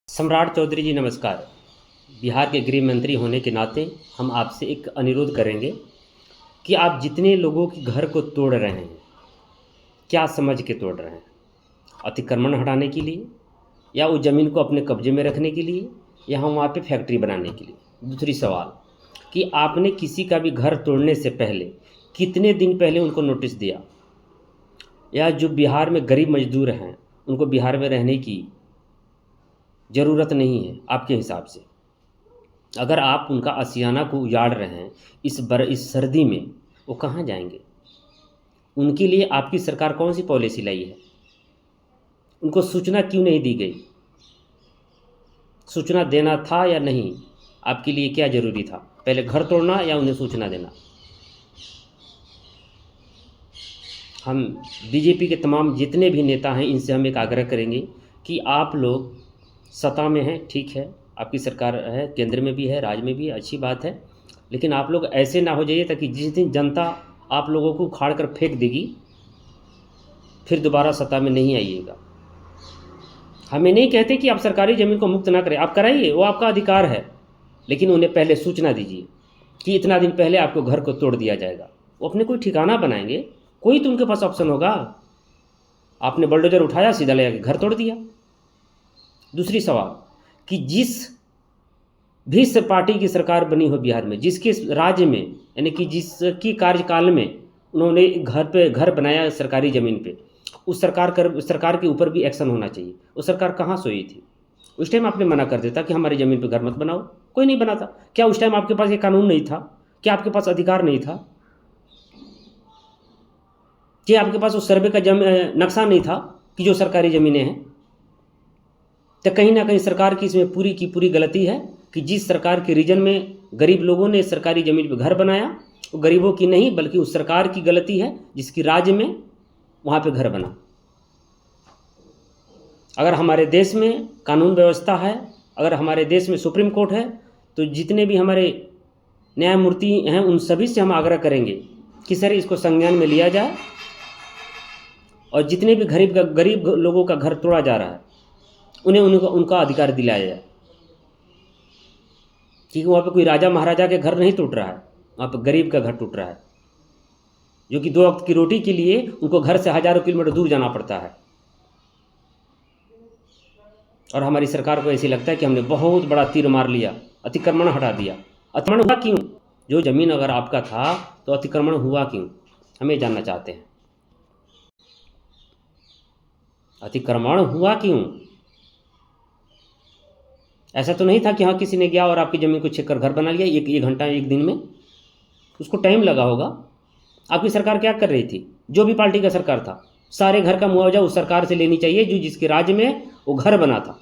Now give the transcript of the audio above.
सम्राट चौधरी जी नमस्कार। बिहार के गृह मंत्री होने के नाते हम आपसे एक अनुरोध करेंगे कि आप जितने लोगों के घर को तोड़ रहे हैं, क्या समझ के तोड़ रहे हैं? अतिक्रमण हटाने के लिए, या उस ज़मीन को अपने कब्जे में रखने के लिए, या हम वहाँ पे फैक्ट्री बनाने के लिए? दूसरी सवाल कि आपने किसी का भी घर तोड़ने से पहले कितने दिन पहले उनको नोटिस दिया? या जो बिहार में गरीब मज़दूर हैं, उनको बिहार में रहने की ज़रूरत नहीं है आपके हिसाब से? अगर आप उनका आशियाना को उजाड़ रहे हैं इस सर्दी में, वो कहाँ जाएंगे? उनके लिए आपकी सरकार कौन सी पॉलिसी लाई है? उनको सूचना क्यों नहीं दी गई? सूचना देना था या नहीं? आपके लिए क्या ज़रूरी था, पहले घर तोड़ना या उन्हें सूचना देना? हम बीजेपी के तमाम जितने भी नेता हैं, इनसे हम एक आग्रह करेंगे कि आप लोग सत्ता में हैं, ठीक है, आपकी सरकार है, केंद्र में भी है, राज्य में भी है, अच्छी बात है, लेकिन आप लोग ऐसे ना हो जाइए ताकि जिस दिन जनता आप लोगों को उखाड़ कर फेंक देगी, फिर दोबारा सत्ता में नहीं आइएगा। हमें नहीं कहते कि आप सरकारी ज़मीन को मुक्त ना करें, आप कराइए, वो आपका अधिकार है, लेकिन उन्हें पहले सूचना दीजिए कि इतना दिन पहले आपको घर को तोड़ दिया जाएगा। वो अपने कोई ठिकाना बनाएंगे, कोई तो उनके पास ऑप्शन होगा। आपने बुलडोजर उठाया, सीधा ले आके घर तोड़ दिया। दूसरी सवाल कि जिस भी पार्टी की सरकार बनी हो बिहार में, जिसके राज्य में, यानी कि जिसकी कार्यकाल में उन्होंने घर पे घर बनाया सरकारी ज़मीन पे, उस सरकार के ऊपर भी एक्शन होना चाहिए। वो सरकार कहाँ सोई थी? उस टाइम आपने मना कर देता कि हमारी ज़मीन पे घर मत बनाओ, कोई नहीं बनाता। क्या उस टाइम आपके पास ये कानून नहीं था? क्या आपके पास अधिकार नहीं था? क्या आपके पास उस सर्वे का नक्शा नहीं था कि जो सरकारी ज़मीनें हैं? तो कहीं ना कहीं सरकार की इसमें पूरी की पूरी गलती है कि जिस सरकार के रीजन में गरीब लोगों ने सरकारी ज़मीन पर घर बनाया, वो गरीबों की नहीं बल्कि उस सरकार की गलती है जिसकी राज्य में वहाँ पे घर बना। अगर हमारे देश में कानून व्यवस्था है, अगर हमारे देश में सुप्रीम कोर्ट है, तो जितने भी हमारे न्यायमूर्ति हैं उन सभी से हम आग्रह करेंगे कि सर इसको संज्ञान में लिया जाए, और जितने भी गरीब लोगों का घर तोड़ा जा रहा है उन्हें उनका अधिकार दिलाया जाए। क्योंकि वहाँ पे कोई राजा महाराजा के घर नहीं टूट रहा है, वहाँ पे गरीब का घर टूट रहा है, जो कि 2 वक्त की रोटी के लिए उनको घर से हज़ारों किलोमीटर दूर जाना पड़ता है। और हमारी सरकार को ऐसे लगता है कि हमने बहुत बड़ा तीर मार लिया, अतिक्रमण हटा दिया। अतिक्रमण हुआ क्यों? जो ज़मीन अगर आपका था तो अतिक्रमण हुआ क्यों, हमें जानना चाहते हैं। अतिक्रमण हुआ क्यों? ऐसा तो नहीं था कि हाँ किसी ने गया और आपकी ज़मीन को छेक कर घर बना लिया एक घंटा एक दिन में। उसको टाइम लगा होगा। आपकी सरकार क्या कर रही थी? जो भी पार्टी का सरकार था, सारे घर का मुआवजा उस सरकार से लेनी चाहिए जो जिसके राज्य में वो घर बना था।